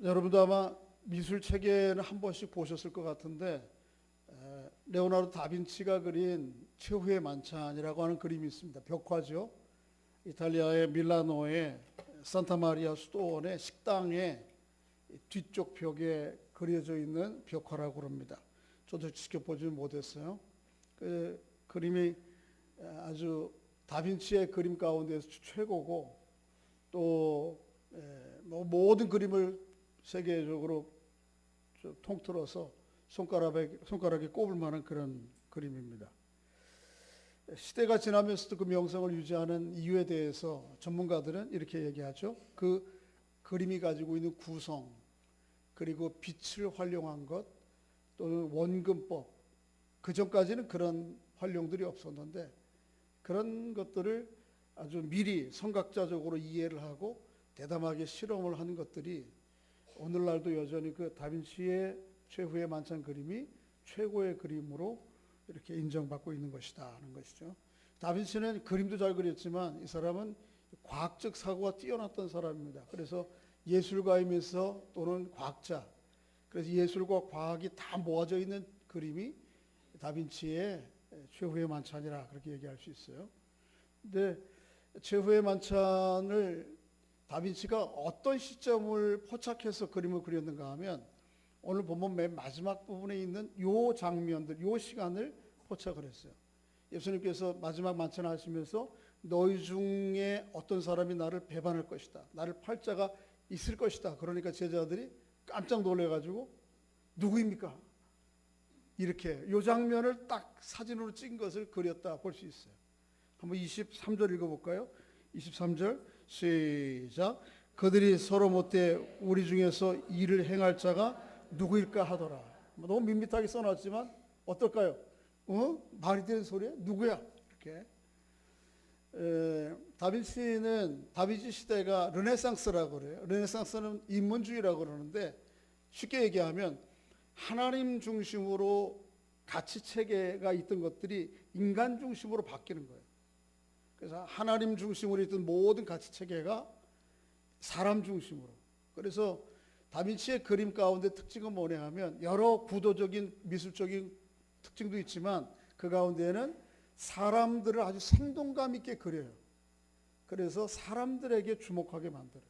여러분도 아마 미술 체계는 한 번씩 보셨을 것 같은데 레오나르도 다빈치가 그린 최후의 만찬이라고 하는 그림이 있습니다. 벽화죠. 이탈리아의 밀라노의 산타마리아 수도원의 식당의 뒤쪽 벽에 그려져 있는 벽화라고 합니다. 저도 직접 보지는 못했어요. 그 그림이 아주 다빈치의 그림 가운데서 최고고 또 모든 그림을 세계적으로 통틀어서 손가락에 꼽을 만한 그런 그림입니다. 시대가 지나면서도 그 명성을 유지하는 이유에 대해서 전문가들은 이렇게 얘기하죠. 그 그림이 가지고 있는 구성, 그리고 빛을 활용한 것, 또는 원근법, 그 전까지는 그런 활용들이 없었는데 그런 것들을 아주 미리 선각자적으로 이해를 하고 대담하게 실험을 한 것들이 오늘날도 여전히 그 다빈치의 최후의 만찬 그림이 최고의 그림으로 이렇게 인정받고 있는 것이다 하는 것이죠. 다빈치는 그림도 잘 그렸지만 이 사람은 과학적 사고가 뛰어났던 사람입니다. 그래서 예술가이면서 또는 과학자, 그래서 예술과 과학이 다 모아져 있는 그림이 다빈치의 최후의 만찬이라 그렇게 얘기할 수 있어요. 근데 최후의 만찬을 다빈치가 어떤 시점을 포착해서 그림을 그렸는가 하면 오늘 보면 맨 마지막 부분에 있는 요 장면들, 요 시간을 포착을 했어요. 예수님께서 마지막 만찬을 하시면서 너희 중에 어떤 사람이 나를 배반할 것이다. 나를 팔 자가 있을 것이다. 그러니까 제자들이 깜짝 놀래가지고 누구입니까? 이렇게 요 장면을 딱 사진으로 찍은 것을 그렸다 볼 수 있어요. 한번 23절 읽어볼까요? 23절 시작. 그들이 서로 못해 우리 중에서 이를 행할 자가 누구일까 하더라. 너무 밋밋하게 써놨지만 어떨까요? 말이 되는 소리야? 누구야? 이렇게. 다빈치 시대가 르네상스라고 그래요. 르네상스는 인문주의라고 그러는데 쉽게 얘기하면 하나님 중심으로 가치 체계가 있던 것들이 인간 중심으로 바뀌는 거예요. 그래서 하나님 중심으로 있던 모든 가치 체계가 사람 중심으로. 그래서 다빈치의 그림 가운데 특징은 뭐냐 하면 여러 구도적인 미술적인 특징도 있지만 그 가운데에는 사람들을 아주 생동감 있게 그려요. 그래서 사람들에게 주목하게 만들어요.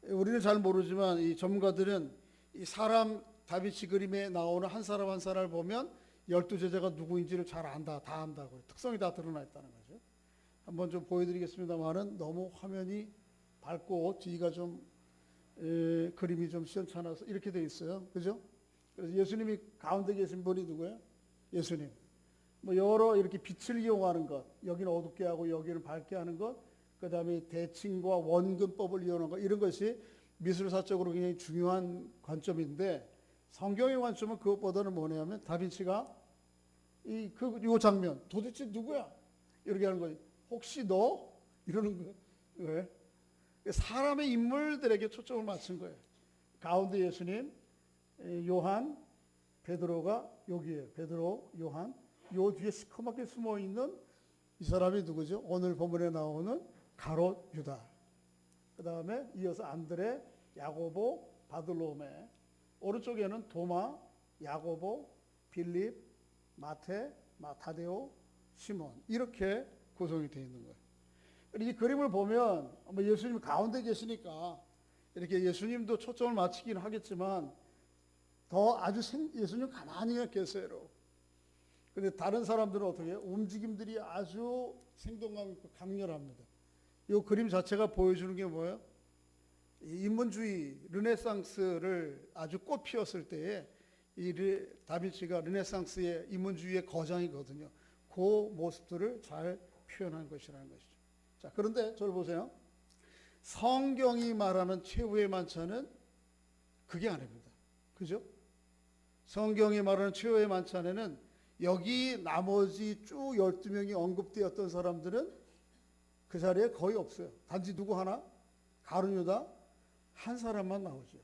우리는 잘 모르지만 이 전문가들은 이 사람 다빈치 그림에 나오는 한 사람 한 사람을 보면 12제자가 누구인지를 잘 안다, 다 안다고요. 특성이 다 드러나 있다는 거죠. 한번 좀 보여드리겠습니다만은 너무 화면이 밝고 뒤가 좀 그림이 좀 시원찮아서 이렇게 돼 있어요. 그죠? 그래서 예수님이 가운데 계신 분이 누구예요? 예수님. 뭐 여러 이렇게 빛을 이용하는 것, 여기는 어둡게 하고 여기는 밝게 하는 것, 그 다음에 대칭과 원근법을 이용하는 것, 이런 것이 미술사적으로 굉장히 중요한 관점인데 성경의 관점은 그것보다는 뭐냐면 다빈치가 요 장면 도대체 누구야? 이렇게 하는 거예요. 혹시 너? 이러는 거예요. 왜? 사람의 인물들에게 초점을 맞춘 거예요. 가운데 예수님, 요한, 베드로가 여기에요. 베드로, 요한. 요 뒤에 시커멓게 숨어 있는 이 사람이 누구죠? 오늘 본문에 나오는 가롯 유다. 그 다음에 이어서 안드레, 야고보, 바들로메. 오른쪽에는 도마, 야고보, 빌립, 마테, 타데오, 시몬. 이렇게 구성이 되어 있는 거예요. 이 그림을 보면 예수님이 가운데 계시니까 이렇게 예수님도 초점을 맞추긴 하겠지만 더 아주 예수님 가만히 계세요. 근데 다른 사람들은 어떻게 해요? 움직임들이 아주 생동감 있고 강렬합니다. 이 그림 자체가 보여주는 게 뭐예요? 인문주의, 르네상스를 아주 꽃 피웠을 때에 이 다빈치가 르네상스의 인문주의의 거장이거든요. 그 모습들을 잘 표현한 것이라는 것이죠. 자, 그런데 저를 보세요. 성경이 말하는 최후의 만찬은 그게 아닙니다. 그죠? 성경이 말하는 최후의 만찬에는 여기 나머지 쭉 12명이 언급되었던 사람들은 그 자리에 거의 없어요. 단지 누구 하나? 가룟 유다 한 사람만 나오죠.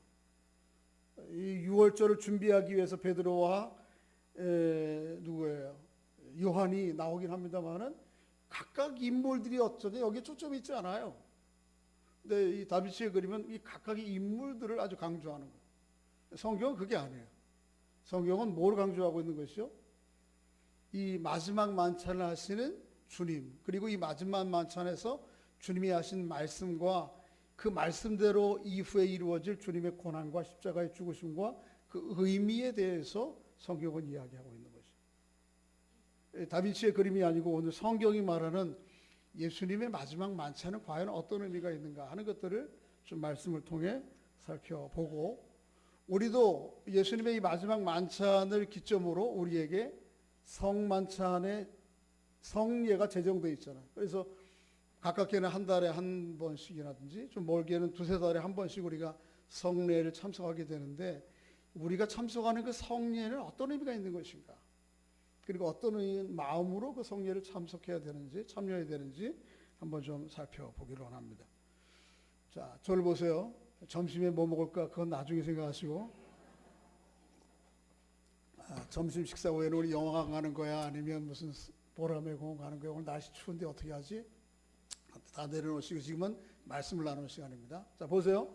이 유월절을 준비하기 위해서 베드로와 누구예요? 요한이 나오긴 합니다만은 각각 인물들이 어쩌냐 여기에 초점이 있지 않아요. 근데 이 다빈치의 그림은 이 각각의 인물들을 아주 강조하는 거예요. 성경은 그게 아니에요. 성경은 뭘 강조하고 있는 것이요? 이 마지막 만찬을 하시는 주님, 그리고 이 마지막 만찬에서 주님이 하신 말씀과 그 말씀대로 이후에 이루어질 주님의 고난과 십자가의 죽으심과 그 의미에 대해서 성경은 이야기하고 있는 것이죠. 다빈치의 그림이 아니고 오늘 성경이 말하는 예수님의 마지막 만찬은 과연 어떤 의미가 있는가 하는 것들을 좀 말씀을 통해 살펴보고, 우리도 예수님의 이 마지막 만찬을 기점으로 우리에게 성만찬의 성예가 제정되어 있잖아요. 그래서 가깝게는 한 달에 한 번씩이라든지 좀 멀게는 두세 달에 한 번씩 우리가 성례를 참석하게 되는데, 우리가 참석하는 그 성례는 어떤 의미가 있는 것인가, 그리고 어떤 마음으로 그 성례를 참석해야 되는지, 참여해야 되는지 한번 좀 살펴보기로 합니다. 자, 저를 보세요. 점심에 뭐 먹을까 그건 나중에 생각하시고, 점심 식사 후에는 우리 영화관 가는 거야, 아니면 무슨 보라매 공원 가는 거야, 오늘 날씨 추운데 어떻게 하지? 다 내려놓으시고 지금은 말씀을 나누는 시간입니다. 자, 보세요.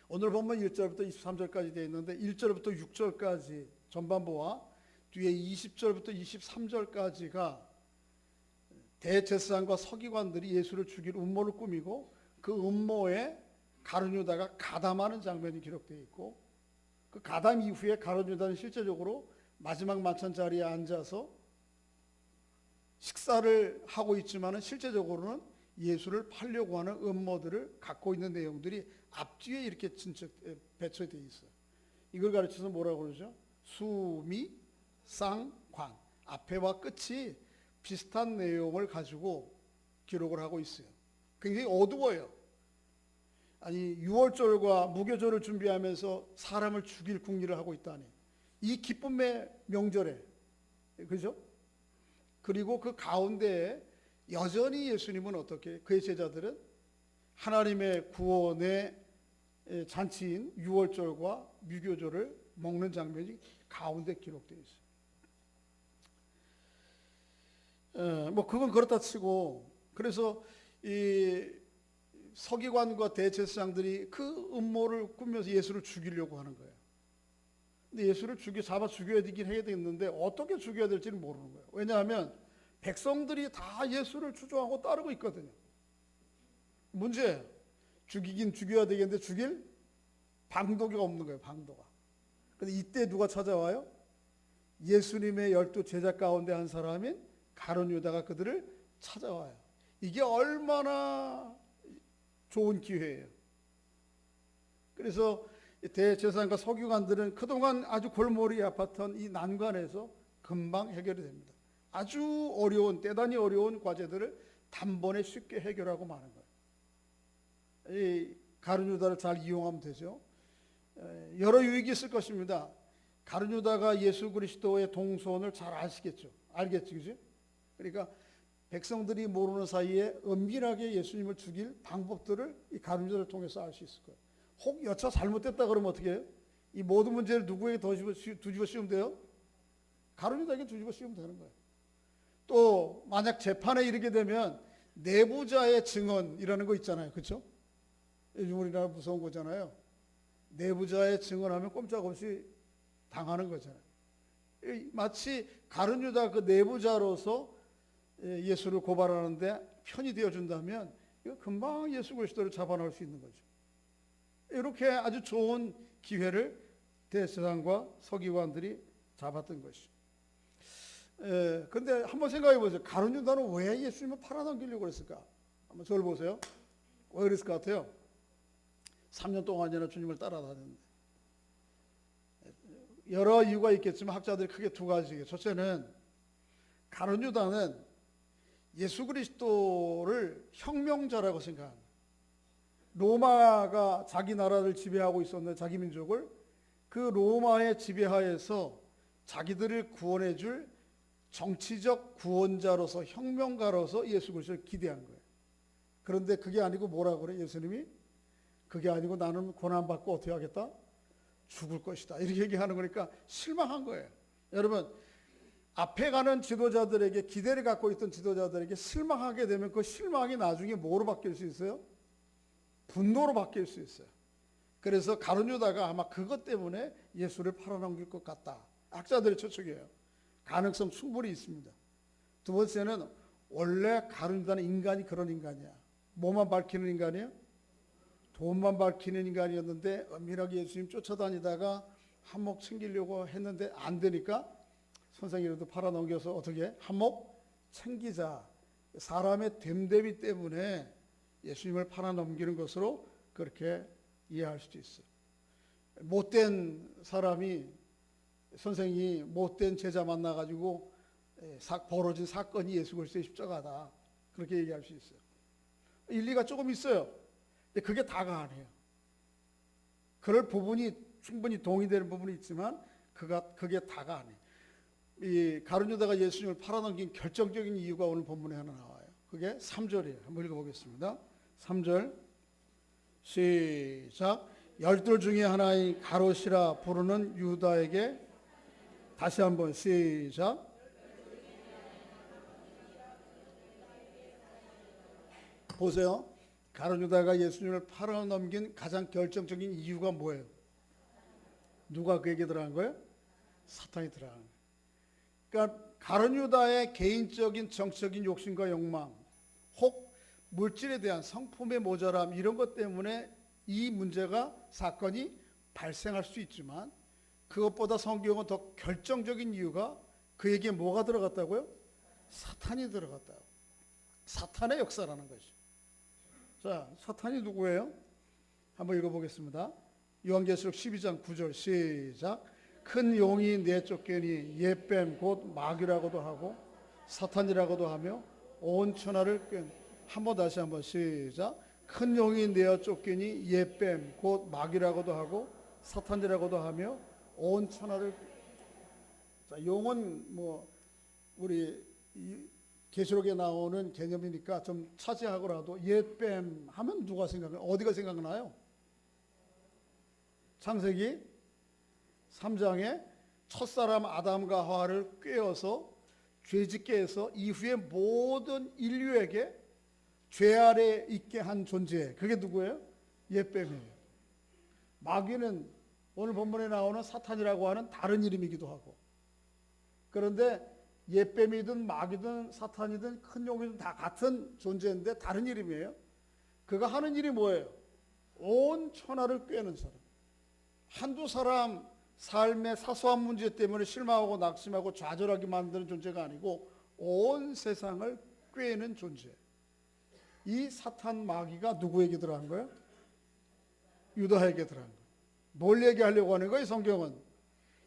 오늘 보면 1절부터 23절까지 되어 있는데 1절부터 6절까지 전반부와 뒤에 20절부터 23절까지가 대제사장과 서기관들이 예수를 죽일 음모를 꾸미고 그 음모에 가룟 유다가 가담하는 장면이 기록되어 있고, 그 가담 이후에 가룟 유다는 실제적으로 마지막 만찬 자리에 앉아서 식사를 하고 있지만은 실제적으로는 예수를 팔려고 하는 음모들을 갖고 있는 내용들이 앞뒤에 이렇게 배치되어 있어요. 이걸 가르쳐서 뭐라고 그러죠? 수미, 상, 관. 앞에와 끝이 비슷한 내용을 가지고 기록을 하고 있어요. 굉장히 어두워요. 아니, 유월절과 무교절을 준비하면서 사람을 죽일 궁리를 하고 있다니. 이 기쁨의 명절에, 그죠? 그리고 그 가운데에 여전히 예수님은 어떻게, 그의 제자들은 하나님의 구원의 잔치인 유월절과 무교절을 먹는 장면이 가운데 기록되어 있어요. 뭐 그건 그렇다 치고, 그래서 이 서기관과 대제사장들이 그 음모를 꾸며서 예수를 죽이려고 하는 거예요. 근데 예수를 잡아 죽여야 되긴 해야 되는데 어떻게 죽여야 될지는 모르는 거예요. 왜냐하면 백성들이 다 예수를 추종하고 따르고 있거든요. 문제예요. 죽이긴 죽여야 되겠는데 죽일 방도가 없는 거예요. 방도가. 근데 이때 누가 찾아와요? 예수님의 12 제자 가운데 한 사람인 가룟 유다가 그들을 찾아와요. 이게 얼마나 좋은 기회예요. 그래서 대제사장과 서기관들은 그동안 아주 골머리 아팠던 이 난관에서 금방 해결이 됩니다. 아주 어려운, 대단히 어려운 과제들을 단번에 쉽게 해결하고 마는 거예요. 이 가룟 유다를 잘 이용하면 되죠. 여러 유익이 있을 것입니다. 가룟 유다가 예수 그리스도의 동선을 잘 아시겠죠. 알겠지, 그죠? 그러니까 백성들이 모르는 사이에 은밀하게 예수님을 죽일 방법들을 이 가룟 유다를 통해서 알 수 있을 거예요. 혹 여차 잘못됐다 그러면 어떻게 해요? 이 모든 문제를 누구에게 뒤집어 씌우면 돼요? 가룟 유다에게 뒤집어 씌우면 되는 거예요. 또 만약 재판에 이르게 되면 내부자의 증언이라는 거 있잖아요. 그렇죠? 요즘 우리나라 무서운 거잖아요. 내부자의 증언하면 꼼짝없이 당하는 거잖아요. 마치 가룟 유다 그 내부자로서 예수를 고발하는데 편이 되어준다면 이거 금방 예수 그리스도를 잡아놓을 수 있는 거죠. 이렇게 아주 좋은 기회를 대제사장과 서기관들이 잡았던 것이죠. 그런데 한번 생각해 보세요. 가룟 유다는 왜 예수님을 팔아넘기려고 그랬을까? 한번 저를 보세요. 왜 그랬을 것 같아요? 3년 동안이나 주님을 따라다녔는데. 여러 이유가 있겠지만 학자들이 크게 두 가지예요. 첫째는 가룟 유다는 예수 그리스도를 혁명자라고 생각합니다. 로마가 자기 나라를 지배하고 있었는데, 자기 민족을, 그 로마의 지배하에서 자기들을 구원해 줄 정치적 구원자로서, 혁명가로서 예수 그리스도를 기대한 거예요. 그런데 그게 아니고 뭐라고 그래? 예수님이 그게 아니고 나는 고난받고 어떻게 하겠다? 죽을 것이다. 이렇게 얘기하는 거니까 실망한 거예요. 여러분, 앞에 가는 지도자들에게, 기대를 갖고 있던 지도자들에게 실망하게 되면 그 실망이 나중에 뭐로 바뀔 수 있어요? 분노로 바뀔 수 있어요. 그래서 가룟 유다가 아마 그것 때문에 예수를 팔아넘길 것 같다. 학자들의 추측이에요. 가능성 충분히 있습니다. 두 번째는 원래 가룟 유다는 인간이 그런 인간이야. 뭐만 밝히는 인간이에요? 돈만 밝히는 인간이었는데 은밀하게 예수님 쫓아다니다가 한몫 챙기려고 했는데 안 되니까 선생이라도 팔아넘겨서 어떻게 한몫 챙기자. 사람의 됨됨이 때문에 예수님을 팔아넘기는 것으로 그렇게 이해할 수도 있어요. 못된 사람이 선생이 못된 제자 만나가지고 벌어진 사건이 예수 그리스도의 십자가다. 그렇게 얘기할 수 있어요. 일리가 조금 있어요. 근데 그게 다가 아니에요. 그럴 부분이 충분히 동의되는 부분이 있지만 그게 다가 아니에요. 이 가룟 유다가 예수님을 팔아넘긴 결정적인 이유가 오늘 본문에 하나 나와요. 그게 3절이에요. 한번 읽어보겠습니다. 3절 시작. 12 중에 하나인 가롯이라 부르는 유다에게 다시 한번 시작. 보세요. 가룟 유다가 예수님을 팔아넘긴 가장 결정적인 이유가 뭐예요? 누가 그에게 들어간 거예요? 사탄이 들어간 거예요. 그러니까 가룟 유다의 개인적인 정치적인 욕심과 욕망, 혹 물질에 대한 성품의 모자람 이런 것 때문에 이 문제가 사건이 발생할 수 있지만 그것보다 성경은 더 결정적인 이유가 그에게 뭐가 들어갔다고요? 사탄이 들어갔다고. 사탄의 역사라는 것이죠. 자, 사탄이 누구예요? 한번 읽어보겠습니다. 요한계시록 12장 9절 시작. 큰 용이 내쫓겨니 옛뱀 곧 마귀라고도 하고 사탄이라고도 하며 온 천하를 꾀. 한번 다시 한번 시작. 큰 용이 내어 쫓기니 옛뱀 곧 마귀라고도 하고 사탄이라고도 하며 온 천하를. 자, 용은 뭐 우리 계시록에 나오는 개념이니까 좀 차지하고라도 옛뱀 하면 누가 생각나요? 어디가 생각나요? 창세기 3장에 첫사람 아담과 하와를 꿰어서 죄짓게 해서 이후에 모든 인류에게 죄 아래 있게 한 존재. 그게 누구예요? 옛뱀이에요. 마귀는 오늘 본문에 나오는 사탄이라고 하는 다른 이름이기도 하고. 그런데 옛뱀이든 마귀든 사탄이든 큰 용이든 다 같은 존재인데 다른 이름이에요. 그가 하는 일이 뭐예요? 온 천하를 꿰는 사람. 한두 사람 삶의 사소한 문제 때문에 실망하고 낙심하고 좌절하게 만드는 존재가 아니고 온 세상을 꿰는 존재. 이 사탄 마귀가 누구에게 들어간 거예요? 유다에게 들어간 거예요. 뭘 얘기하려고 하는 거예요? 성경은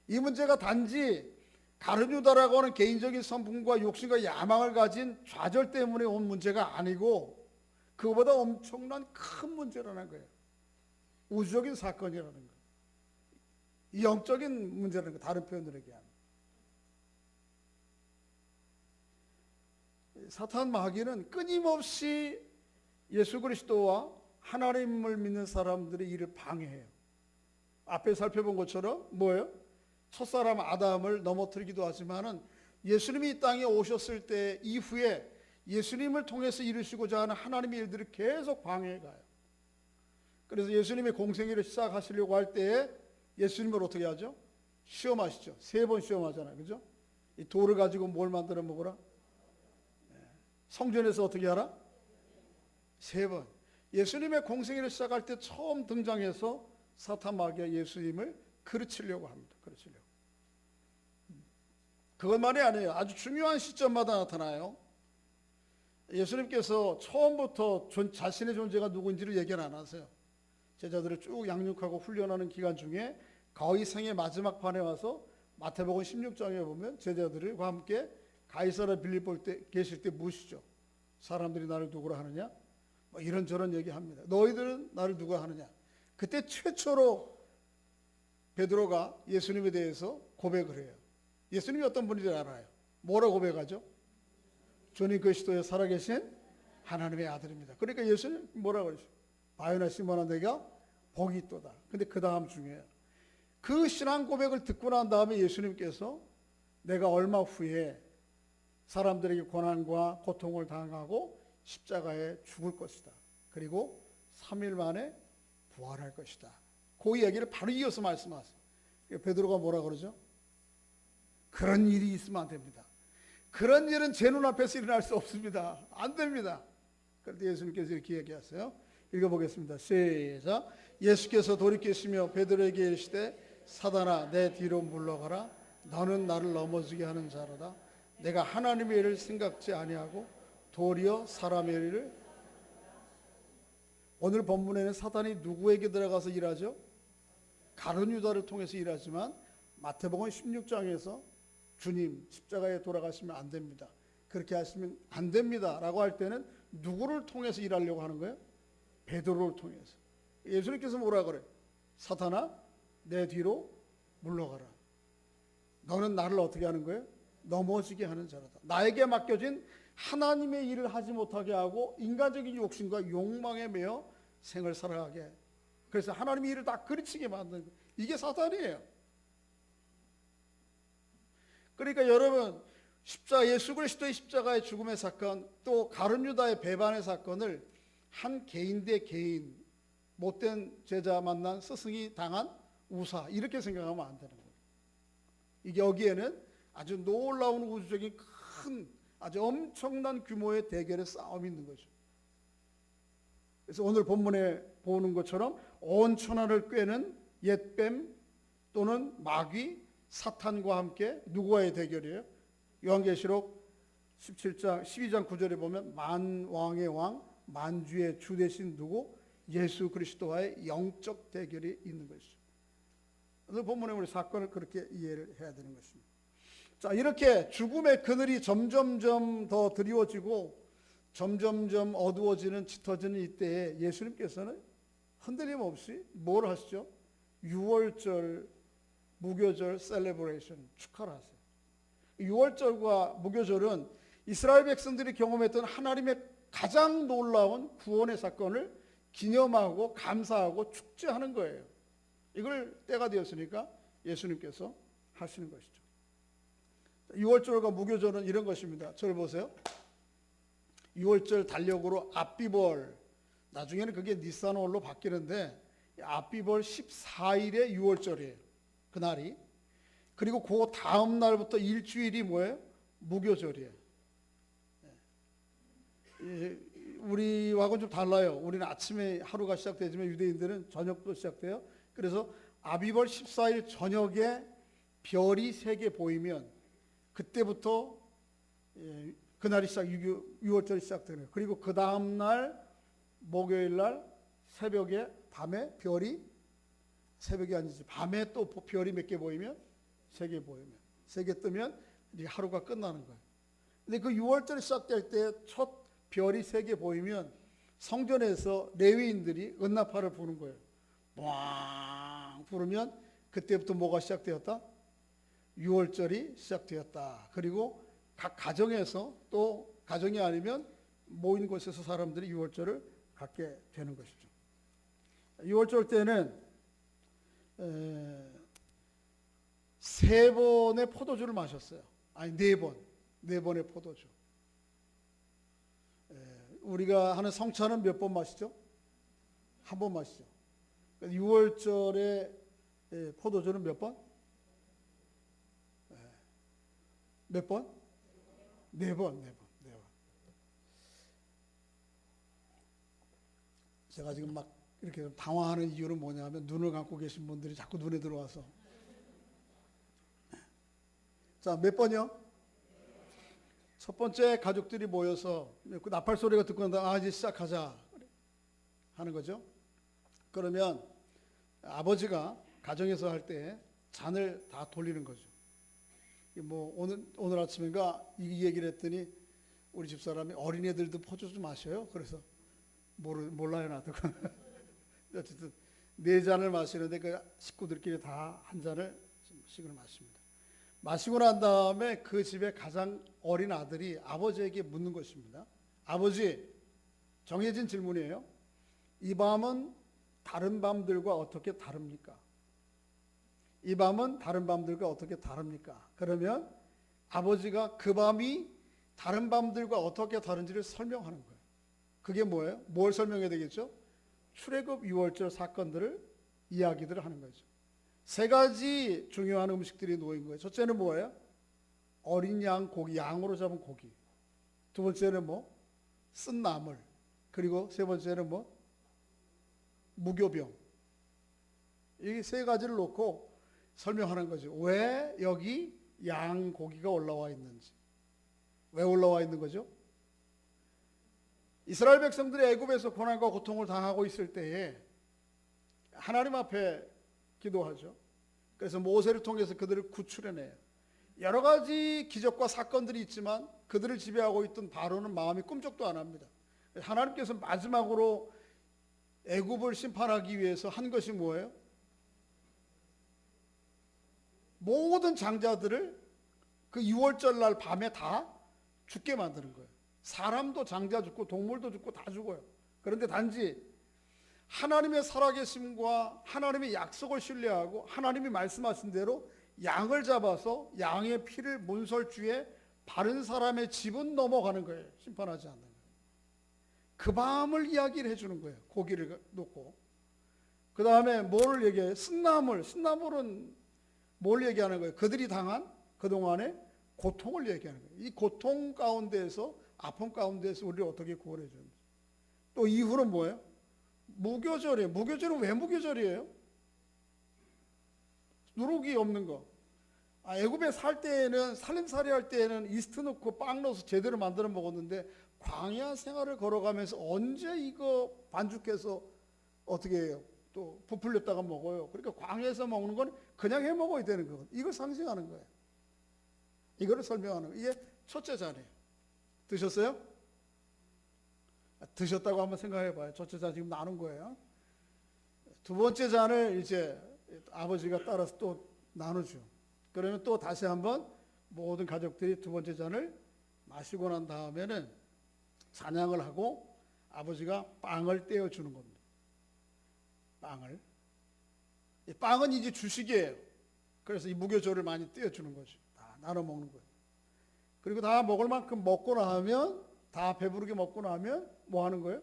이 문제가 단지 가룟 유다라고 하는 개인적인 성품과 욕심과 야망을 가진 좌절 때문에 온 문제가 아니고 그거보다 엄청난 큰 문제라는 거예요. 우주적인 사건이라는 거예요. 영적인 문제라는 거, 다른 표현으로 얘기하면. 사탄 마귀는 끊임없이 예수 그리스도와 하나님을 믿는 사람들의 일을 방해해요. 앞에 살펴본 것처럼 뭐예요? 첫사람 아담을 넘어뜨리기도 하지만은 예수님이 이 땅에 오셨을 때 이후에 예수님을 통해서 이루시고자 하는 하나님의 일들을 계속 방해해 가요. 그래서 예수님의 공생애를 시작하시려고 할 때에 예수님을 어떻게 하죠? 시험하시죠. 3번 시험하잖아요. 그죠? 이 돌을 가지고 뭘 만들어 먹으라? 성전에서 어떻게 하라? 3번. 예수님의 공생애를 시작할 때 처음 등장해서 사탄 마귀가 예수님을 그르치려고 합니다. 그르치려고. 그것만이 아니에요. 아주 중요한 시점마다 나타나요. 예수님께서 처음부터 자신의 존재가 누구인지를 얘기는 안 하세요. 제자들을 쭉 양육하고 훈련하는 기간 중에 거의 생의 마지막 판에 와서 마태복음 16장에 보면 제자들과 함께 가이사랴 빌립보 때 계실 때 묻시죠. 사람들이 나를 누구라 하느냐? 뭐 이런저런 얘기합니다. 너희들은 나를 누가 하느냐? 그때 최초로 베드로가 예수님에 대해서 고백을 해요. 예수님이 어떤 분인지 알아요. 뭐라고 고백하죠? 주님 그리스도의 살아계신 하나님의 아들입니다. 그러니까 예수님 뭐라고 그러죠? 바요나 시몬아 내가 복이 있도다. 근데 그 다음 중에 그 신앙 고백을 듣고 난 다음에 예수님께서 내가 얼마 후에 사람들에게 고난과 고통을 당하고 십자가에 죽을 것이다. 그리고 3일 만에 부활할 것이다. 그 이야기를 바로 이어서 말씀하세요. 베드로가 뭐라 그러죠? 그런 일이 있으면 안 됩니다. 그런 일은 제 눈앞에서 일어날 수 없습니다. 안 됩니다. 그런데 예수님께서 이렇게 얘기하세요. 읽어보겠습니다. 시작. 예수께서 돌이키시며 베드로에게 이르시되 사단아 내 뒤로 물러가라. 너는 나를 넘어지게 하는 자로다. 내가 하나님의 일을 생각지 아니하고 도리어 사람의 일을. 오늘 본문에는 사단이 누구에게 들어가서 일하죠? 가룟 유다를 통해서 일하지만 마태복음 16장에서 주님 십자가에 돌아가시면 안 됩니다. 그렇게 하시면 안 됩니다 라고 할 때는 누구를 통해서 일하려고 하는 거예요? 베드로를 통해서. 예수님께서 뭐라 그래요? 사탄아 내 뒤로 물러가라. 너는 나를 어떻게 하는 거예요? 넘어지게 하는 자라다. 나에게 맡겨진 하나님의 일을 하지 못하게 하고 인간적인 욕심과 욕망에 매여 생을 살아가게. 그래서 하나님의 일을 다 그르치게 만드는 거예요. 이게 사탄이에요. 그러니까 여러분 예수 그리스도의 십자가의 죽음의 사건, 또 가룟 유다의 배반의 사건을 한 개인 대 개인, 못된 제자 만난 스승이 당한 우사, 이렇게 생각하면 안 되는 거예요. 이게 여기에는 아주 놀라운 우주적인 큰 아주 엄청난 규모의 대결의 싸움이 있는 거죠. 그래서 오늘 본문에 보는 것처럼 온 천하를 꿰는 옛뱀 또는 마귀 사탄과 함께 누구와의 대결이에요? 요한계시록 17장 12장 9절에 보면 만왕의 왕 만주의 주 대신 누구? 예수 그리스도와의 영적 대결이 있는 것이죠. 오늘 본문에 우리 사건을 그렇게 이해를 해야 되는 것입니다. 자, 이렇게 죽음의 그늘이 점점점 더 드리워지고 점점점 어두워지는 짙어지는 이때에 예수님께서는 흔들림 없이 뭘 하시죠? 6월절 무교절 셀레브레이션 축하를 하세요. 6월절과 무교절은 이스라엘 백성들이 경험했던 하나님의 가장 놀라운 구원의 사건을 기념하고 감사하고 축제하는 거예요. 이걸 때가 되었으니까 예수님께서 하시는 것이죠. 6월절과 무교절은 이런 것입니다. 저를 보세요. 6월절 달력으로 앞비벌, 나중에는 그게 니산월로 바뀌는데 앞비벌 14일에 6월절이에요. 그날이. 그리고 그 다음 날부터 일주일이 뭐예요? 무교절이에요. 우리하고는 좀 달라요. 우리는 아침에 하루가 시작되지만 유대인들은 저녁도 시작돼요. 그래서 아비벌 14일 저녁에 별이 3개 보이면 그때부터 그날이 6월절이 시작되는 거예요. 그리고 그 다음 날 목요일 날 새벽에 밤에 별이 새벽이 아니지 밤에 또 별이 몇 개 보이면 3개 보이면 3개 뜨면 이제 하루가 끝나는 거예요. 근데 그 6월절이 시작될 때 첫 별이 3개 보이면 성전에서 레위인들이 은나파를 부는 거예요. 왕 부르면 그때부터 뭐가 시작되었다? 6월절이 시작되었다. 그리고 각 가정에서 또 가정이 아니면 모인 곳에서 사람들이 6월절을 갖게 되는 것이죠. 6월절 때는 3번의 포도주를 마셨어요. 아니 4번의 포도주. 우리가 하는 성찬은 몇 번 마시죠? 한 번 마시죠. 6월절에 포도주는 몇 번? 몇 번? 4번. 제가 지금 막 이렇게 당황하는 이유는 뭐냐면 눈을 감고 계신 분들이 자꾸 눈에 들어와서. 자, 몇 번이요? 첫 번째 가족들이 모여서 그 나팔 소리가 듣고 난다. 이제 시작하자 하는 거죠. 그러면 아버지가 가정에서 할 때 잔을 다 돌리는 거죠. 뭐 오늘 아침인가 이 얘기를 했더니 우리 집사람이 어린애들도 포도 좀 마셔요. 그래서 몰라요 나도. 어쨌든 4잔을 마시는데 그 식구들끼리 다 한 잔을 마십니다. 마시고 난 다음에 그 집의 가장 어린 아들이 아버지에게 묻는 것입니다. 아버지, 정해진 질문이에요. 이 밤은 다른 밤들과 어떻게 다릅니까? 이 밤은 다른 밤들과 어떻게 다릅니까? 그러면 아버지가 그 밤이 다른 밤들과 어떻게 다른지를 설명하는 거예요. 그게 뭐예요? 뭘 설명해야 되겠죠? 출애굽 유월절 사건들을 이야기들을 하는 거죠. 세 가지 중요한 음식들이 놓인 거예요. 첫째는 뭐예요? 어린 양 고기, 양으로 잡은 고기. 두 번째는 뭐? 쓴 나물. 그리고 세 번째는 뭐? 무교병. 이 세 가지를 놓고 설명하는 거죠. 왜 여기 양 고기가 올라와 있는지. 왜 올라와 있는 거죠? 이스라엘 백성들이 애굽에서 고난과 고통을 당하고 있을 때에 하나님 앞에 기도하죠. 그래서 모세를 통해서 그들을 구출해내요. 여러 가지 기적과 사건들이 있지만 그들을 지배하고 있던 바로는 마음이 꿈쩍도 안 합니다. 하나님께서 마지막으로 애굽을 심판하기 위해서 한 것이 뭐예요? 모든 장자들을 그 6월절 날 밤에 다 죽게 만드는 거예요. 사람도 장자 죽고 동물도 죽고 다 죽어요. 그런데 단지 하나님의 살아계심과 하나님의 약속을 신뢰하고 하나님이 말씀하신 대로 양을 잡아서 양의 피를 문설주에 바른 사람의 집은 넘어가는 거예요. 심판하지 않는 거예요. 그 밤을 이야기를 해주는 거예요. 고기를 놓고. 그 다음에 뭘 얘기해요? 쓴나물. 쓴나물은 뭘 얘기하는 거예요? 그들이 당한 그동안의 고통을 얘기하는 거예요. 이 고통 가운데에서, 아픔 가운데에서 우리를 어떻게 구원해 주는지. 또 이후는 뭐예요? 무교절이에요. 무교절은 왜 무교절이에요? 누룩이 없는 거. 애굽에 살 때에는, 살림살이 할 때에는 이스트 넣고 빵 넣어서 제대로 만들어 먹었는데 광야 생활을 걸어가면서 언제 이거 반죽해서 어떻게 해요? 또 부풀렸다가 먹어요. 그러니까 광야에서 먹는 건 그냥 해 먹어야 되는 거거든요. 이걸 상징하는 거예요. 이거를 설명하는 거예요. 이게 첫째 잔이에요. 드셨어요? 드셨다고 한번 생각해 봐요. 첫째 잔 지금 나눈 거예요. 두 번째 잔을 이제 아버지가 따라서 또 나누죠. 그러면 또 다시 한번 모든 가족들이 두 번째 잔을 마시고 난 다음에는 찬양을 하고 아버지가 빵을 떼어주는 겁니다. 빵을. 이 빵은 이제 주식이에요. 그래서 이 무교절을 많이 떼어주는 거죠. 다 나눠 먹는 거예요. 그리고 다 먹을 만큼 먹고 나면, 다 배부르게 먹고 나면 뭐 하는 거예요?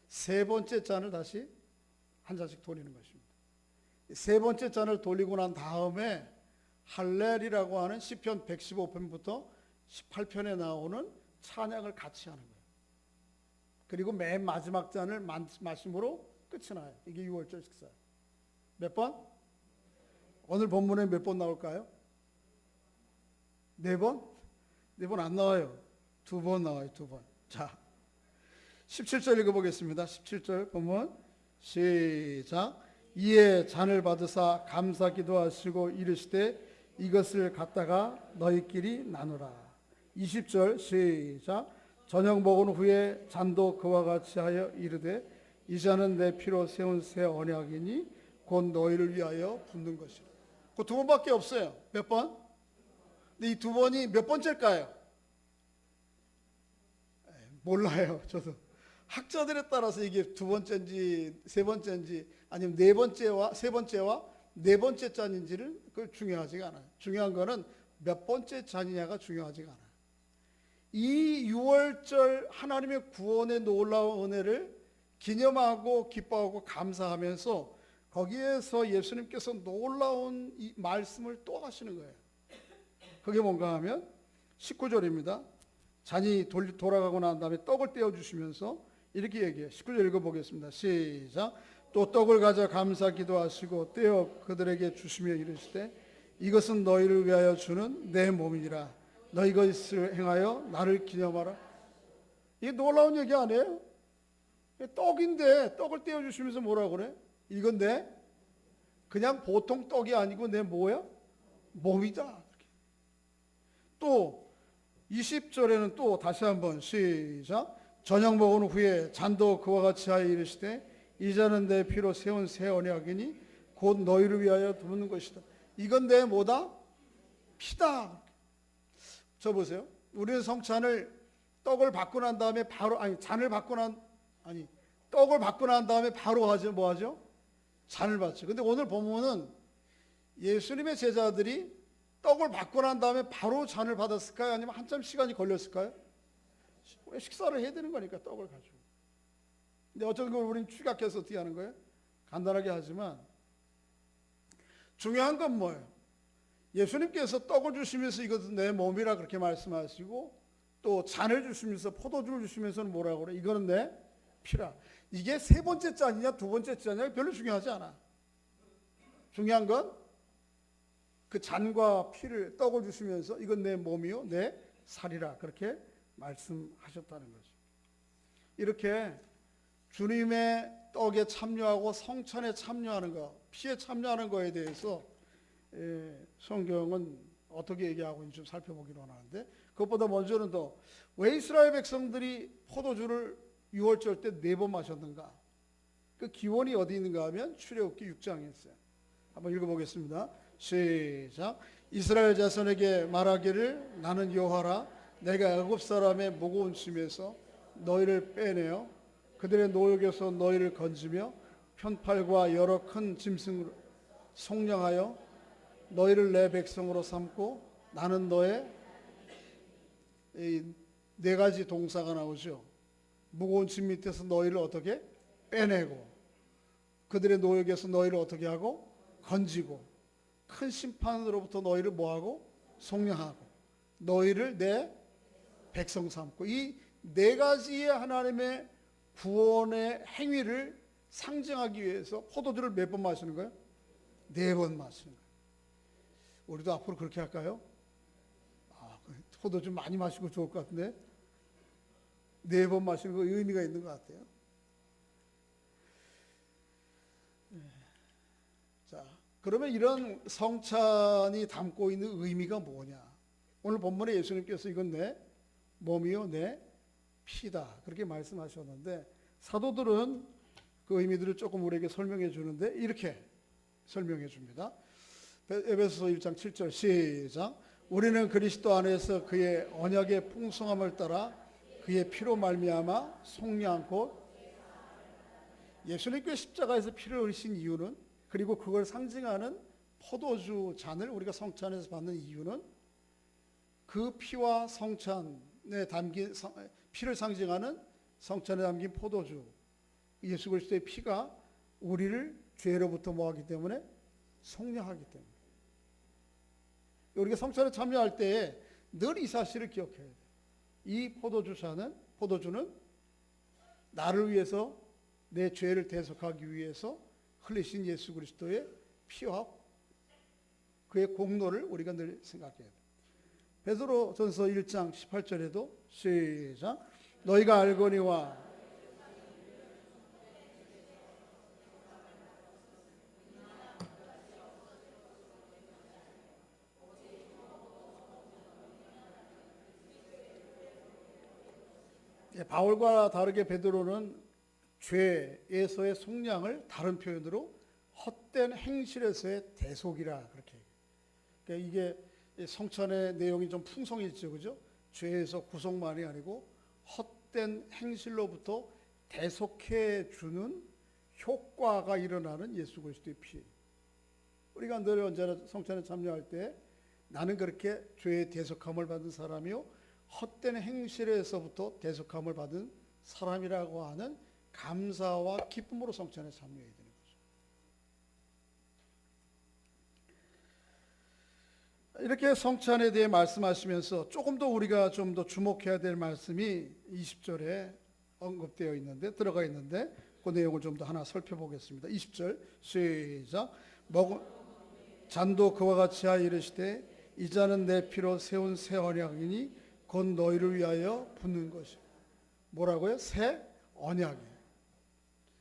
세 번째 잔을 다시 한 잔씩 돌리는 것입니다. 세 번째 잔을 돌리고 난 다음에 할렐이라고 하는 시편 115편부터 18편에 나오는 찬양을 같이 하는 거예요. 그리고 맨 마지막 잔을 마심으로 끝이 나요. 이게 6월절 식사예요. 몇 번? 오늘 본문에 몇 번 나올까요? 네 번? 네 번 안 나와요. 두 번 나와요. 두 번. 자, 17절 읽어보겠습니다. 17절 본문 시작. 이에 잔을 받으사 감사 기도하시고 이르시되 이것을 갖다가 너희끼리 나누라. 20절 시작. 저녁 먹은 후에 잔도 그와 같이 하여 이르되 이 잔은 내 피로 세운 새 언약이니 곧 너희를 위하여 붓는 것이라. 그 두 번밖에 없어요. 몇 번? 근데 이 두 번이 몇 번째일까요? 몰라요. 저도 학자들에 따라서 이게 두 번째인지 세 번째인지 아니면 네 번째와 세 번째와 네 번째 잔인지를 그 중요하지가 않아요. 중요한 거는 몇 번째 잔이냐가 중요하지가 않아요. 이 6월절 하나님의 구원의 놀라운 은혜를 기념하고 기뻐하고 감사하면서 거기에서 예수님께서 놀라운 이 말씀을 또 하시는 거예요. 그게 뭔가 하면 19절입니다. 잔이 돌아가고 난 다음에 떡을 떼어주시면서 이렇게 얘기해요. 19절 읽어보겠습니다. 시작. 또 떡을 가져 감사 기도하시고 떼어 그들에게 주시며 이르시되 이것은 너희를 위하여 주는 내 몸이니라. 너희 이것을 행하여 나를 기념하라. 이게 놀라운 얘기 아니에요? 떡인데 떡을 떼어주시면서 뭐라 그래? 이건 내 그냥 보통 떡이 아니고 내 뭐야? 몸이다. 또 20절에는 또 다시 한번 시작. 저녁 먹은 후에 잔도 그와 같이 하여 이르시되 이 잔은 내 피로 세운 새 언약이니 곧 너희를 위하여 붓는 것이다. 이건 내 뭐다? 피다. 저 보세요. 우리는 성찬을 떡을 받고 난 다음에 바로 떡을 받고 난 다음에 바로 하죠. 뭐 하죠? 잔을 받죠. 근데 오늘 보면은 예수님의 제자들이 떡을 받고 난 다음에 바로 잔을 받았을까요? 아니면 한참 시간이 걸렸을까요? 식사를 해야 되는 거니까 떡을 가지고. 근데 어쩌면 그걸 우리는 축약해서 어떻게 하는 거예요? 간단하게 하지만 중요한 건 뭐예요? 예수님께서 떡을 주시면서 이것은 내 몸이라 그렇게 말씀하시고 또 잔을 주시면서 포도주를 주시면서는 뭐라고 그래? 이거는 내 피라. 이게 세 번째 잔이냐 두 번째 잔이냐 별로 중요하지 않아. 중요한 건 그 잔과 피를 떡을 주시면서 이건 내 몸이요 내 살이라 그렇게 말씀하셨다는 거죠. 이렇게 주님의 떡에 참여하고 성찬에 참여하는 것, 피에 참여하는 것에 대해서 성경은 어떻게 얘기하고 있는지 좀 살펴보기로 하는데, 그것보다 먼저는 더 왜 이스라엘 백성들이 포도주를 유월절 때 4번 마셨는가? 그 기원이 어디 있는가 하면 출애굽기 6장에 있어요. 한번 읽어보겠습니다. 시작. 이스라엘 자손에게 말하기를 나는 여호와라. 내가 애굽 사람의 무거운 짐에서 너희를 빼내어 그들의 노역에서 너희를 건지며 편팔과 여러 큰 짐승으로 속량하여 너희를 내 백성으로 삼고 나는 너의 이 4가지 동사가 나오죠. 무거운 짐 밑에서 너희를 어떻게 빼내고 그들의 노역에서 너희를 어떻게 하고 건지고 큰 심판으로부터 너희를 뭐하고 속량하고 너희를 내 백성 삼고 이 4가지의 하나님의 구원의 행위를 상징하기 위해서 포도주를 몇 번 마시는 거예요? 4번 마시는 거예요. 우리도 앞으로 그렇게 할까요? 포도주 많이 마시고 좋을 것 같은데 4번 마시는 거 의미가 있는 것 같아요. 자, 그러면 이런 성찬이 담고 있는 의미가 뭐냐? 오늘 본문에 예수님께서 이건 내 몸이요 내 피다 그렇게 말씀하셨는데, 사도들은 그 의미들을 조금 우리에게 설명해 주는데 이렇게 설명해 줍니다. 에베소서 1장 7절 시작. 우리는 그리스도 안에서 그의 언약의 풍성함을 따라 그의 피로 말미암아 속량 곧 예수님께서 십자가에서 피를 흘리신 이유는, 그리고 그걸 상징하는 포도주 잔을 우리가 성찬에서 받는 이유는 그 피와 성찬에 담긴 피를 상징하는 성찬에 담긴 포도주 예수 그리스도의 피가 우리를 죄로부터 뭐하기 때문에 속량하기 때문에, 우리가 성찬에 참여할 때 늘 이 사실을 기억해야 돼요. 이 포도주는 나를 위해서 내 죄를 대속하기 위해서 흘리신 예수 그리스도의 피와 그의 공로를 우리가 늘 생각해야 돼요. 베드로전서 1장 18절에도 시작. 너희가 알거니와 바울과 다르게 베드로는 죄에서의 속량을 다른 표현으로 헛된 행실에서의 대속이라 그렇게. 그러니까 이게 성찬의 내용이 좀 풍성해지죠, 그죠? 죄에서 구속만이 아니고 헛된 행실로부터 대속해 주는 효과가 일어나는 예수 그리스도의 피. 우리가 늘 언제나 성찬에 참여할 때 나는 그렇게 죄의 대속함을 받은 사람이요 헛된 행실에서부터 대속함을 받은 사람이라고 하는 감사와 기쁨으로 성찬에 참여해야 되는 거죠. 이렇게 성찬에 대해 말씀하시면서 조금 더 우리가 좀 더 주목해야 될 말씀이 20절에 언급되어 있는데 들어가 있는데 그 내용을 좀 더 하나 살펴보겠습니다. 20절 시작. 잔도 그와 같이 하여 이르시되 이 잔은 내 피로 세운 새 언약이니 곧 너희를 위하여 붓는 것이. 뭐라고요? 새 언약이에요.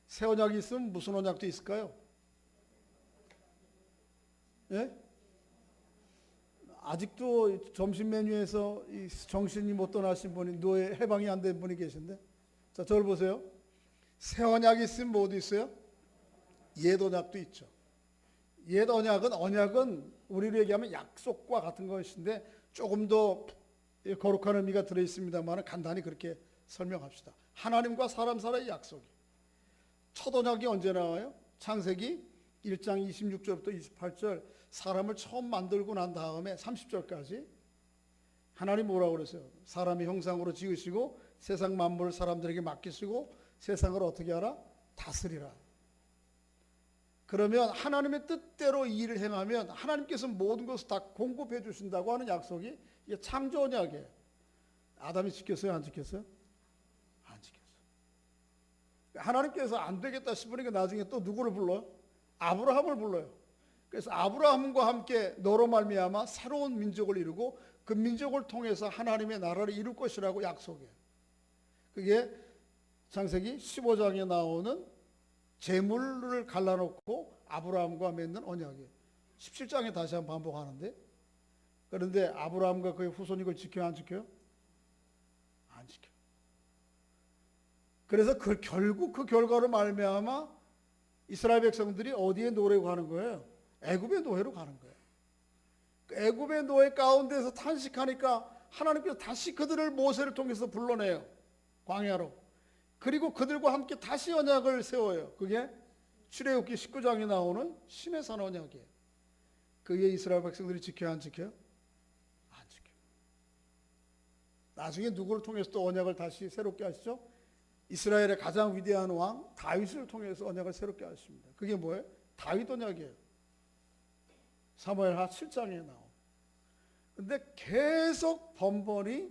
새 언약이 있으면 무슨 언약도 있을까요? 예? 아직도 점심 메뉴에서 정신이 못 떠나신 분이 노예 해방이 안 된 분이 계신데, 자 저를 보세요. 새 언약이 있으면 뭐도 있어요? 옛 언약도 있죠. 옛 언약은 우리로 얘기하면 약속과 같은 것인데 조금 더 거룩한 의미가 들어있습니다만 간단히 그렇게 설명합시다. 하나님과 사람 사이의 약속이. 첫 언약이 언제 나와요? 창세기 1장 26절부터 28절 사람을 처음 만들고 난 다음에 30절까지 하나님 뭐라고 그랬어요? 사람의 형상으로 지으시고 세상 만물을 사람들에게 맡기시고 세상을 어떻게 하라? 다스리라. 그러면 하나님의 뜻대로 이 일을 행하면 하나님께서 모든 것을 다 공급해 주신다고 하는 약속이 이게 창조 언약이에요. 아담이 지켰어요? 안 지켰어요? 안 지켰어요. 하나님께서 안 되겠다 싶으니까 나중에 또 누구를 불러요? 아브라함을 불러요. 그래서 아브라함과 함께 너로 말미암아 새로운 민족을 이루고 그 민족을 통해서 하나님의 나라를 이룰 것이라고 약속해요. 그게 창세기 15장에 나오는 재물을 갈라놓고 아브라함과 맺는 언약이에요. 17장에 다시 한번 반복하는데, 그런데 아브라함과 그의 후손이 이걸 지켜요? 안 지켜요? 안 지켜요. 그래서 결국 그 결과로 말미암아 이스라엘 백성들이 어디에 노예로 가는 거예요? 애굽의 노예로 가는 거예요. 애굽의 노예 가운데서 탄식하니까 하나님께서 다시 그들을 모세를 통해서 불러내요. 광야로. 그리고 그들과 함께 다시 언약을 세워요. 그게 출애굽기 19장에 나오는 시내산 언약이에요. 그게 이스라엘 백성들이 지켜요? 안 지켜요? 안 지켜요. 나중에 누구를 통해서 또 언약을 다시 새롭게 하시죠? 이스라엘의 가장 위대한 왕 다윗을 통해서 언약을 새롭게 하십니다. 그게 뭐예요? 다윗 언약이에요. 사무엘하 7장에 나오. 근데 계속 번번이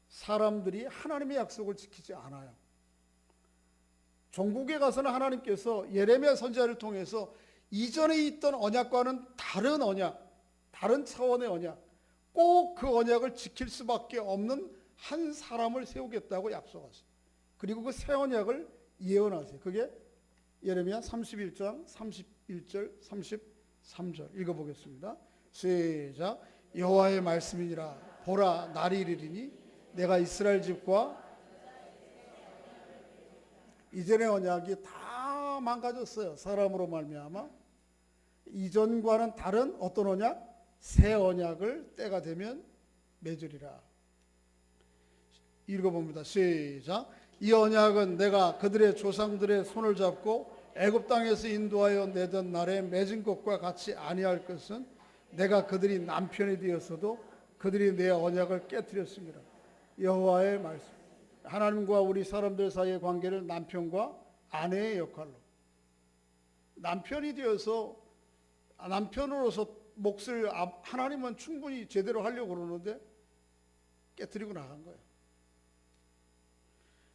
사람들이 하나님의 약속을 지키지 않아요. 종국에 가서는 하나님께서 예레미야 선지자를 통해서 이전에 있던 언약과는 다른 언약, 다른 차원의 언약, 꼭 그 언약을 지킬 수밖에 없는 한 사람을 세우겠다고 약속하세요. 그리고 그 새 언약을 예언하세요. 그게 예레미야 31장 31절 33절 읽어보겠습니다. 시작. 여호와의 말씀이니라. 보라, 날이 이르리니 내가 이스라엘 집과 이전의 언약이 다 망가졌어요. 사람으로 말미암아. 이전과는 다른 어떤 언약? 새 언약을 때가 되면 맺으리라. 읽어봅니다. 시작. 이 언약은 내가 그들의 조상들의 손을 잡고 애굽 땅에서 인도하여 내던 날에 맺은 것과 같이 아니할 것은 내가 그들이 남편이 되었어도 그들이 내 언약을 깨뜨렸습니다. 여호와의 말씀. 하나님과 우리 사람들 사이의 관계를 남편과 아내의 역할로, 남편이 되어서 남편으로서 몫을 하나님은 충분히 제대로 하려고 그러는데 깨뜨리고 나간 거예요.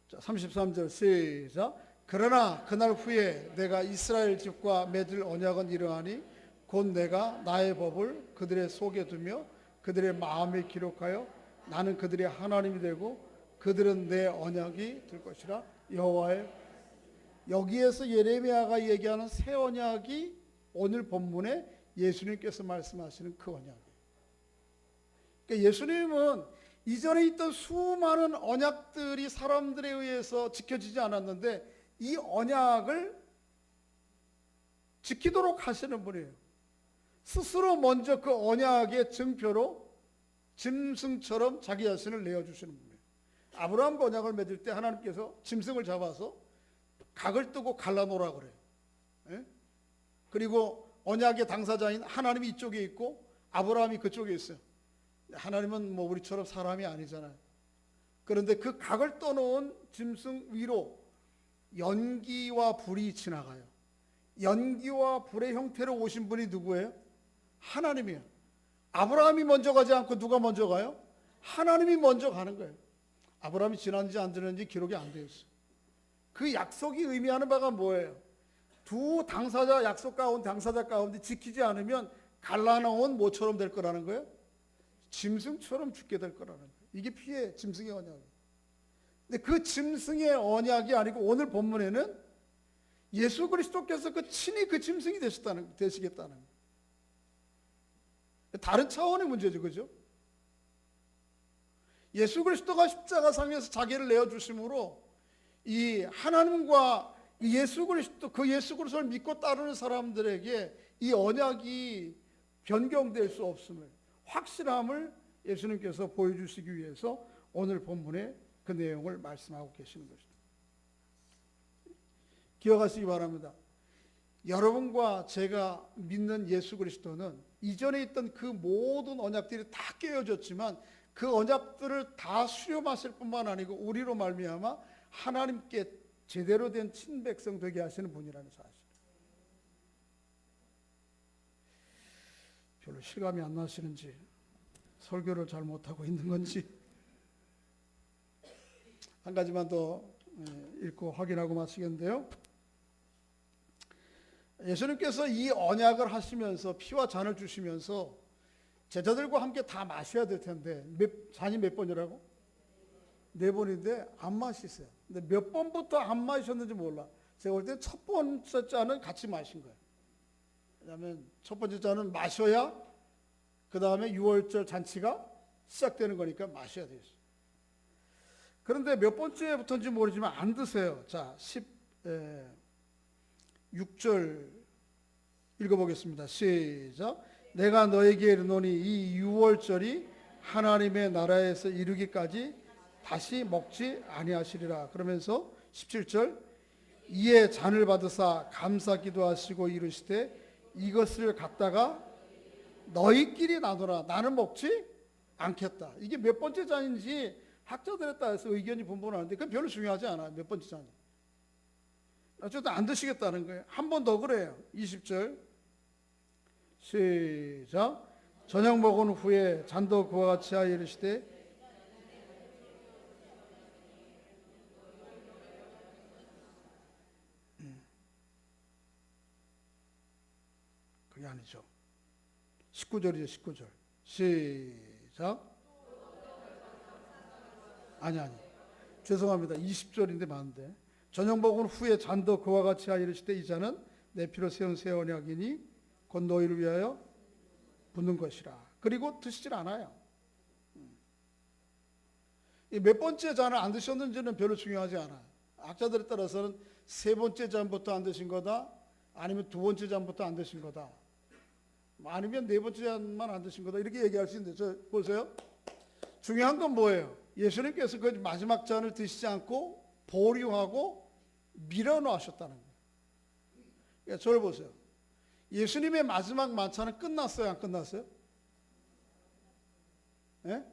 자, 33절 시작. 그러나 그날 후에 내가 이스라엘 집과 맺을 언약은 이러하니 곧 내가 나의 법을 그들의 속에 두며 그들의 마음에 기록하여 나는 그들의 하나님이 되고 그들은 내 언약이 될 것이라. 여호와의. 여기에서 예레미야가 얘기하는 새 언약이 오늘 본문에 예수님께서 말씀하시는 그 언약이에요. 그러니까 예수님은 이전에 있던 수많은 언약들이 사람들에 의해서 지켜지지 않았는데 이 언약을 지키도록 하시는 분이에요. 스스로 먼저 그 언약의 증표로 짐승처럼 자기 자신을 내어주시는 분이에요. 아브라함과 언약을 맺을 때 하나님께서 짐승을 잡아서 각을 뜨고 갈라놓으라 그래요. 예? 그리고 언약의 당사자인 하나님이 이쪽에 있고 아브라함이 그쪽에 있어요. 하나님은 뭐 우리처럼 사람이 아니잖아요. 그런데 그 각을 떠놓은 짐승 위로 연기와 불이 지나가요. 연기와 불의 형태로 오신 분이 누구예요? 하나님이에요. 아브라함이 먼저 가지 않고 누가 먼저 가요? 하나님이 먼저 가는 거예요. 아브라함이 지났는지 안 지났는지 기록이 안 되어 있어요. 그 약속이 의미하는 바가 뭐예요? 두 당사자, 약속 가운데 당사자 가운데 지키지 않으면 갈라놓은 뭐처럼 될 거라는 거예요? 짐승처럼 죽게 될 거라는 거예요. 이게 피해 짐승의 언약이에요. 근데 그 짐승의 언약이 아니고 오늘 본문에는 예수 그리스도께서 친히 그 짐승이 되시겠다는 거예요. 다른 차원의 문제죠, 그죠? 예수 그리스도가 십자가상에서 자기를 내어주심으로 이 하나님과 예수 그리스도, 그 예수 그리스도를 믿고 따르는 사람들에게 이 언약이 변경될 수 없음을, 확실함을 예수님께서 보여주시기 위해서 오늘 본문에 그 내용을 말씀하고 계시는 것입니다. 기억하시기 바랍니다. 여러분과 제가 믿는 예수 그리스도는 이전에 있던 그 모든 언약들이 다 깨어졌지만 그 언약들을 다 수렴하실 뿐만 아니고 우리로 말미암아 하나님께 제대로 된 친백성 되게 하시는 분이라는 사실. 별로 실감이 안 나시는지, 설교를 잘 못하고 있는 건지, 한 가지만 더 읽고 확인하고 마치겠는데요. 예수님께서 이 언약을 하시면서 피와 잔을 주시면서 제자들과 함께 다 마셔야 될 텐데, 잔이 몇 번이라고? 4번인데 안 마시세요. 근데 몇 번부터 안 마셨는지 몰라. 제가 볼 때 첫 번째 잔은 같이 마신 거예요. 왜냐하면 첫 번째 잔은 마셔야 그 다음에 6월절 잔치가 시작되는 거니까 마셔야 돼요. 그런데 몇 번째부터인지 모르지만 안 드세요. 자, 16절 읽어보겠습니다. 시작. 내가 너에게 이르노니 이 6월절이 하나님의 나라에서 이르기까지 다시 먹지 아니하시리라. 그러면서 17절 이에 잔을 받으사 감사 기도하시고 이르시되 이것을 갖다가 너희끼리 나누라. 나는 먹지 않겠다. 이게 몇 번째 잔인지 학자들에 따라서 의견이 분분하는데 그건 별로 중요하지 않아요. 몇 번째 잔이. 어쨌든 안 드시겠다는 거예요. 한 번 더 그래요. 20절 시작. 저녁 먹은 후에 잔도 그와 같이 하여 이르시되 그게 아니죠. 19절이죠. 19절 시작. 아니 죄송합니다. 20절인데 맞는데 저녁 먹은 후에 잔도 그와 같이 하여 이르시되 이 잔은 내 피로 세운 새 언약이니 곧 너희를 위하여 붓는 것이라. 그리고 드시질 않아요. 몇 번째 잔을 안 드셨는지는 별로 중요하지 않아요. 학자들에 따라서는 세 번째 잔부터 안 드신 거다, 아니면 두 번째 잔부터 안 드신 거다, 아니면 네 번째 잔만 안 드신 거다, 이렇게 얘기할 수 있는데, 저 보세요. 중요한 건 뭐예요? 예수님께서 그 마지막 잔을 드시지 않고 보류하고 밀어놓으셨다는 거예요. 그러니까 저를 보세요. 예수님의 마지막 만찬은 끝났어요, 안 끝났어요? 예?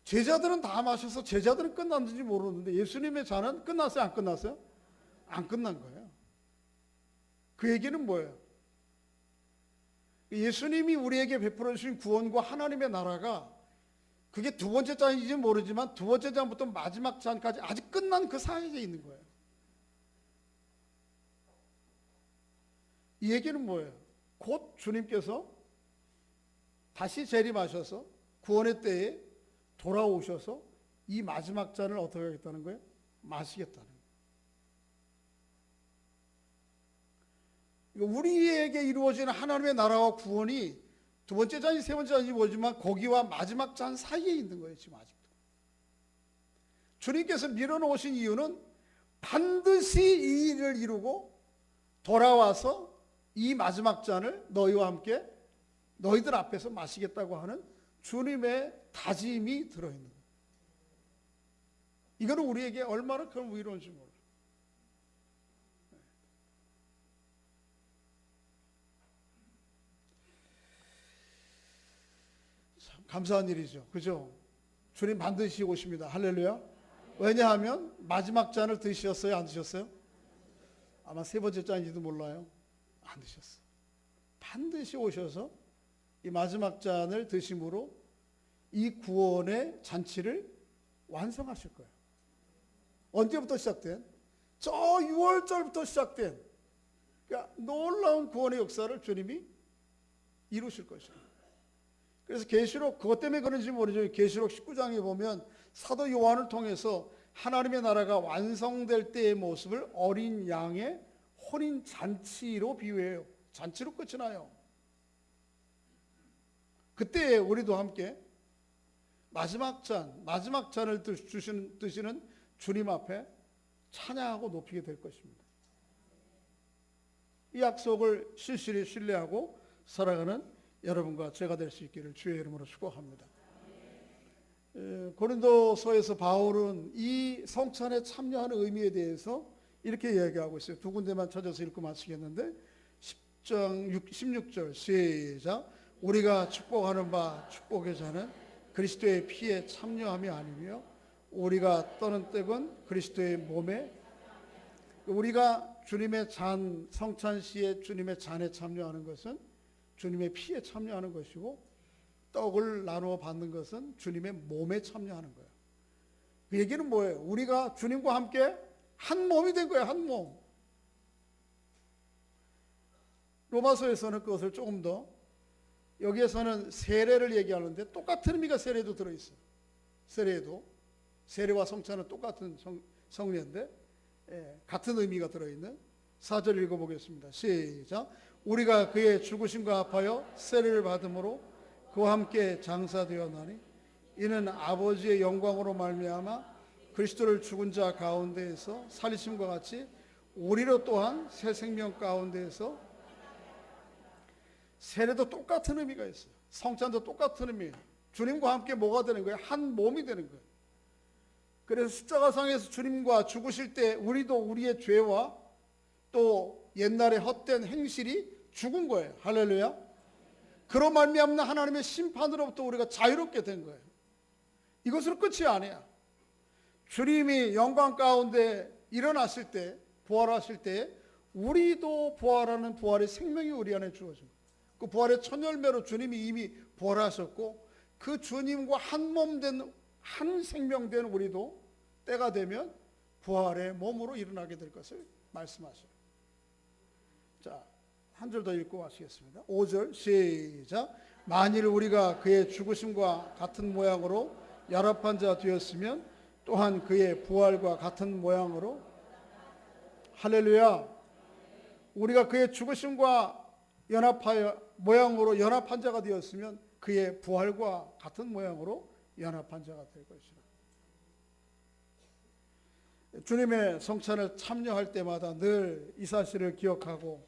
제자들은 다 마셔서 제자들은 끝났는지 모르는데 예수님의 잔은 끝났어요, 안 끝났어요? 안 끝난 거예요. 그 얘기는 뭐예요? 예수님이 우리에게 베풀어 주신 구원과 하나님의 나라가 그게 두 번째 잔인지 모르지만 두 번째 잔부터 마지막 잔까지 아직 끝난 그 사이에 있는 거예요. 이 얘기는 뭐예요? 곧 주님께서 다시 재림하셔서 구원의 때에 돌아오셔서 이 마지막 잔을 어떻게 하겠다는 거예요? 마시겠다는 거예요. 우리에게 이루어지는 하나님의 나라와 구원이 두 번째 잔이 세 번째 잔인지 모르지만 거기와 마지막 잔 사이에 있는 거예요. 지금 아직도. 주님께서 밀어놓으신 이유는 반드시 이 일을 이루고 돌아와서 이 마지막 잔을 너희와 함께 너희들 앞에서 마시겠다고 하는 주님의 다짐이 들어있는 거예요. 이거는 우리에게 얼마나 큰 위로인지 몰라요. 참 감사한 일이죠. 그죠? 주님 반드시 오십니다. 할렐루야. 왜냐하면 마지막 잔을 드셨어요? 안 드셨어요? 아마 세 번째 잔인지도 몰라요. 안 드셨어요. 반드시 오셔서 이 마지막 잔을 드심으로 이 구원의 잔치를 완성하실 거예요. 언제부터 시작된? 저 6월절부터 시작된 그러니까 놀라운 구원의 역사를 주님이 이루실 것입니다. 그래서 계시록 그것 때문에 그런지 모르죠. 계시록 19장에 보면 사도 요한을 통해서 하나님의 나라가 완성될 때의 모습을 어린 양의 혼인 잔치로 비유해요. 잔치로 끝이 나요. 그때 우리도 함께 마지막 잔을 드시는 주님 앞에 찬양하고 높이게 될 것입니다. 이 약속을 실실히 신뢰하고 살아가는 여러분과 제가 될 수 있기를 주의 이름으로 축복합니다. 고린도서에서 바울은 이 성찬에 참여하는 의미에 대해서 이렇게 이야기하고 있어요. 두 군데만 찾아서 읽고 마치겠는데 16절 시작. 우리가 축복하는 바 축복의 자는 그리스도의 피에 참여함이 아니며 우리가 떠는 떡은 그리스도의 몸에, 우리가 주님의 잔, 성찬시에 주님의 잔에 참여하는 것은 주님의 피에 참여하는 것이고, 떡을 나누어 받는 것은 주님의 몸에 참여하는 거예요. 그 얘기는 뭐예요? 우리가 주님과 함께 한 몸이 된 거예요. 한 몸. 로마서에서는 그것을 조금 더, 여기에서는 세례를 얘기하는데 똑같은 의미가 세례도 들어있어요. 세례와 성찬은 똑같은 성례인데 같은 의미가 들어있는 4절 읽어보겠습니다. 시작. 우리가 그의 죽으심과 합하여 세례를 받음으로 그와 함께 장사되었나니 이는 아버지의 영광으로 말미암아 그리스도를 죽은 자 가운데에서 살리심과 같이 우리로 또한 새 생명 가운데에서, 세례도 똑같은 의미가 있어요. 성찬도 똑같은 의미예요. 주님과 함께 뭐가 되는 거예요? 한 몸이 되는 거예요. 그래서 십자가상에서 주님과 죽으실 때 우리도 우리의 죄와 또 옛날의 헛된 행실이 죽은 거예요. 할렐루야. 그로 말미암는 하나님의 심판으로부터 우리가 자유롭게 된 거예요. 이것으로 끝이 아니야. 주님이 영광 가운데 일어나실 때, 부활하실 때 우리도 부활하는 부활의 생명이 우리 안에 주어집니다. 그 부활의 첫 열매로 주님이 이미 부활하셨고, 그 주님과 한 몸 된, 한 생명 된 우리도 때가 되면 부활의 몸으로 일어나게 될 것을 말씀하셔요. 자, 한 절 더 읽고 마치겠습니다. 5절 시작. 만일 우리가 그의 죽으심과 같은 모양으로 연합한 자 되었으면 또한 그의 부활과 같은 모양으로, 할렐루야, 우리가 그의 죽으심과 모양으로 연합한 자가 되었으면 그의 부활과 같은 모양으로 연합한 자가 될 것이라. 주님의 성찬을 참여할 때마다 늘 이 사실을 기억하고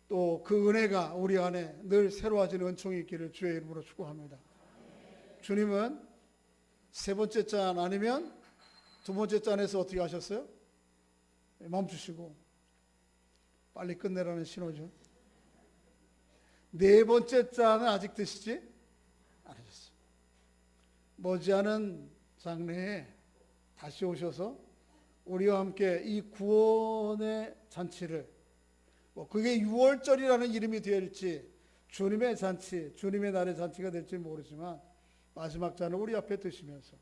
또 그 은혜가 우리 안에 늘 새로워지는 은총이 있기를 주의 이름으로 축복합니다. 주님은 세 번째 잔 아니면 두 번째 잔에서 어떻게 하셨어요? 멈추시고 빨리 끝내라는 신호죠. 네 번째 잔은 아직 드시지 않으셨어요. 머지않은 장래에 다시 오셔서 우리와 함께 이 구원의 잔치를, 그게 6월절이라는 이름이 될지 주님의 잔치, 주님의 날의 잔치가 될지 모르지만 마지막 잔을 우리 앞에 드시면서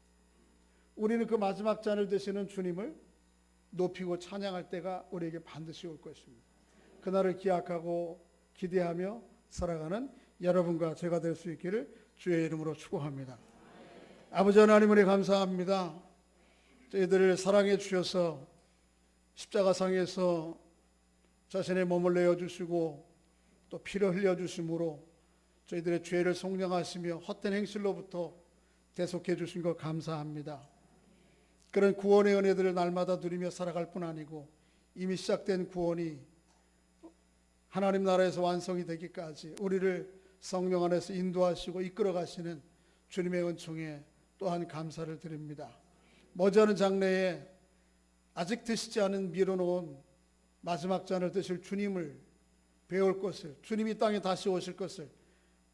우리는 그 마지막 잔을 드시는 주님을 높이고 찬양할 때가 우리에게 반드시 올 것입니다. 그날을 기약하고 기대하며 살아가는 여러분과 제가 될 수 있기를 주의 이름으로 축복합니다. 아버지 하나님, 우리 감사합니다. 저희들을 사랑해 주셔서 십자가상에서 자신의 몸을 내어주시고 또 피를 흘려주심으로 저희들의 죄를 속량하시며 헛된 행실로부터 대속해 주신 것 감사합니다. 그런 구원의 은혜들을 날마다 누리며 살아갈 뿐 아니고 이미 시작된 구원이 하나님 나라에서 완성이 되기까지 우리를 성령 안에서 인도하시고 이끌어 가시는 주님의 은총에 또한 감사를 드립니다. 머지않은 장래에 아직 드시지 않은 미뤄놓은 마지막 잔을 드실 주님을 배울 것을, 주님이 땅에 다시 오실 것을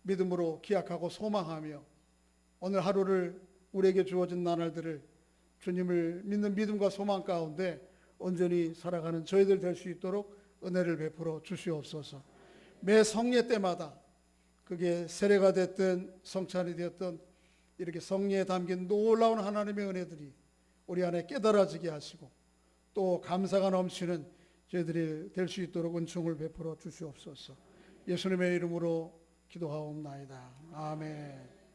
믿음으로 기약하고 소망하며 오늘 하루를, 우리에게 주어진 나날들을 주님을 믿는 믿음과 소망 가운데 온전히 살아가는 저희들 될 수 있도록 은혜를 베풀어 주시옵소서. 매 성례 때마다 그게 세례가 됐든 성찬이 되었든 이렇게 성례에 담긴 놀라운 하나님의 은혜들이 우리 안에 깨달아지게 하시고 또 감사가 넘치는 저희들이 될 수 있도록 은총을 베풀어 주시옵소서. 예수님의 이름으로 기도하옵나이다. 아멘.